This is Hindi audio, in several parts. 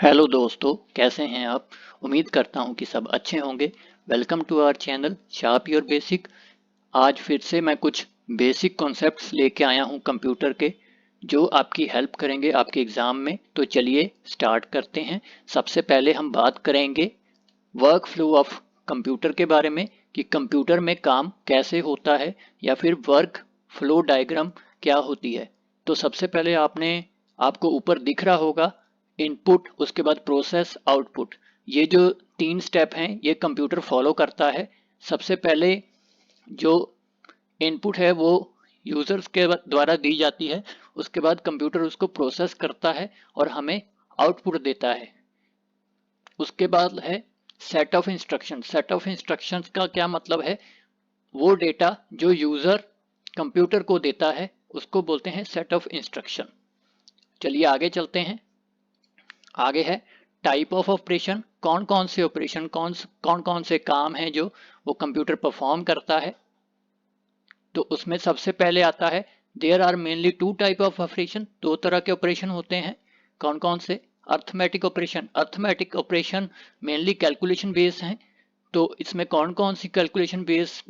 हेलो दोस्तों, कैसे हैं आप। उम्मीद करता हूं कि सब अच्छे होंगे। Welcome to our channel sharp your basic. आज फिर से मैं कुछ बेसिक कॉन्सेप्ट्स लेके आया हूं कंप्यूटर के, जो आपकी हेल्प करेंगे आपके एग्ज़ाम में। तो चलिए स्टार्ट करते हैं। सबसे पहले हम बात करेंगे वर्क फ्लो ऑफ कंप्यूटर के बारे में कि कंप्यूटर में काम कैसे होता है, या फिर वर्क फ्लो डायग्राम क्या होती है। तो सबसे पहले आपको ऊपर दिख रहा होगा इनपुट, उसके बाद प्रोसेस, आउटपुट। ये जो तीन स्टेप हैं ये कंप्यूटर फॉलो करता है। सबसे पहले जो इनपुट है वो यूजर्स के द्वारा दी जाती है, उसके बाद कंप्यूटर उसको प्रोसेस करता है और हमें आउटपुट देता है। उसके बाद है set of instruction. Set of instructions का क्या मतलब है, वो डेटा जो यूजर कंप्यूटर को देता है उसको बोलते हैं सेट ऑफ इंस्ट्रक्शन। चलिए आगे चलते हैं। आगे है टाइप ऑफ ऑपरेशन। कौन कौन से ऑपरेशन, कौन कौन से काम हैं जो वो कंप्यूटर परफॉर्म करता है। तो उसमें सबसे पहले आता है there are mainly two type of operation. दो तरह के ऑपरेशन होते हैं। कौन कौन से। Arithmetic operation. Arithmetic operation mainly calculation base हैं। तो इसमें कौन कौन सी कैलकुलेशन बेस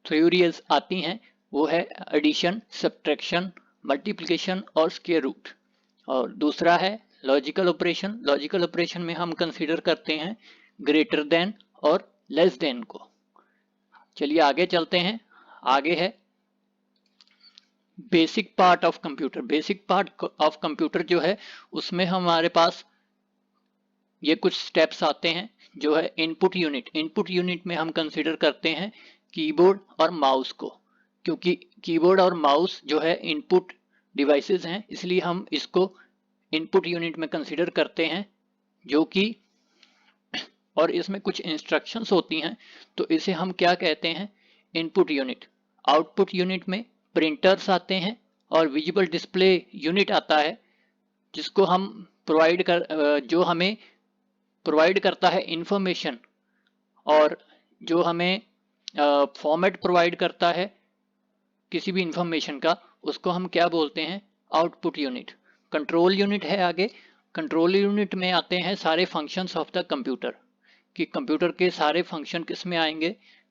थ्योरीज आती हैं, वो है एडिशन, सब्ट्रैक्शन, मल्टीप्लिकेशन और स्क्वायर रूट। और दूसरा है लॉजिकल ऑपरेशन। लॉजिकल ऑपरेशन में हम कंसीडर करते हैं ग्रेटर देन और लेस देन को। चलिए आगे चलते हैं। आगे है basic part of computer. Basic part of computer जो है उसमें हमारे पास ये कुछ स्टेप्स आते हैं, जो है इनपुट यूनिट। इनपुट यूनिट में हम कंसीडर करते हैं कीबोर्ड और माउस को, क्योंकि कीबोर्ड और माउस जो है इनपुट डिवाइसेस हैं, इसलिए हम इसको इनपुट यूनिट में कंसीडर करते हैं। जो कि और इसमें कुछ इंस्ट्रक्शंस होती हैं, तो इसे हम क्या कहते हैं, इनपुट यूनिट। आउटपुट यूनिट में प्रिंटर्स आते हैं और विजिबल डिस्प्ले यूनिट आता है, जिसको हम जो हमें प्रोवाइड करता है इंफॉर्मेशन, और जो हमें फॉर्मेट प्रोवाइड करता है किसी भी इंफॉर्मेशन का, उसको हम क्या बोलते हैं, आउटपुट यूनिट। कंट्रोल यूनिट है आगे। कंट्रोल यूनिट में आते हैं सारे फंक्शंस ऑफ द कंप्यूटर, कि कंप्यूटर के सारे फंक्शन किस में आएंगे,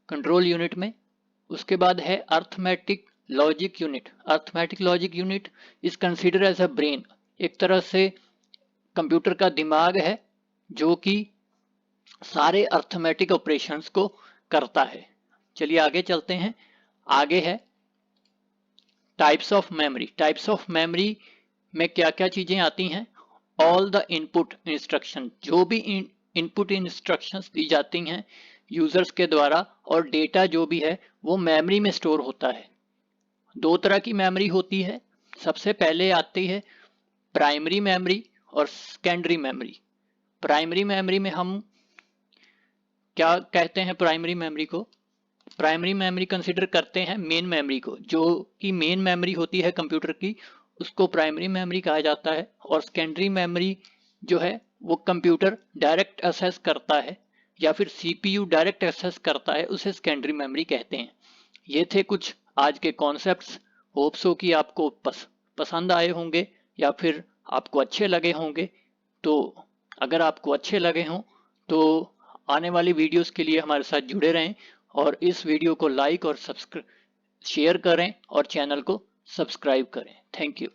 कंट्रोल यूनिट में। उसके बाद है arithmetic logic unit. Arithmetic logic unit is consider as a brain. एक तरह से कंप्यूटर का दिमाग है, जो कि सारे अर्थमेटिक ऑपरेशंस को करता है। चलिए आगे चलते हैं। आगे है types of memory. Types of memory में क्या क्या चीजें आती हैं। ऑल द इनपुट इंस्ट्रक्शन, जो भी इनपुट इंस्ट्रक्शंस दी जाती हैं यूजर्स के द्वारा, और डेटा जो भी है वो मेमोरी में स्टोर होता है। दो तरह की मेमोरी होती है। सबसे पहले आती है प्राइमरी मेमोरी और सेकेंडरी मेमोरी। प्राइमरी मेमोरी में हम क्या कहते हैं, प्राइमरी मेमोरी को, प्राइमरी मेमोरी कंसिडर करते हैं मेन मेमोरी को। जो कि मेन मेमोरी होती है कंप्यूटर की, उसको प्राइमरी मेमोरी कहा जाता है। और सेकेंडरी मेमोरी जो है वो कंप्यूटर डायरेक्ट एक्सेस करता है, या फिर सीपीयू डायरेक्ट एक्सेस करता है, उसे सेकेंडरी मेमोरी कहते हैं। ये थे कुछ आज के कॉन्सेप्ट्स। होप्स हो कि आपको पसंद आए होंगे, या फिर आपको अच्छे लगे होंगे। तो अगर आपको अच्छे लगे हों तो आने वाली वीडियोस के लिए हमारे साथ जुड़े रहें, और इस वीडियो को लाइक और शेयर करें और चैनल को सब्सक्राइब करें। Thank you.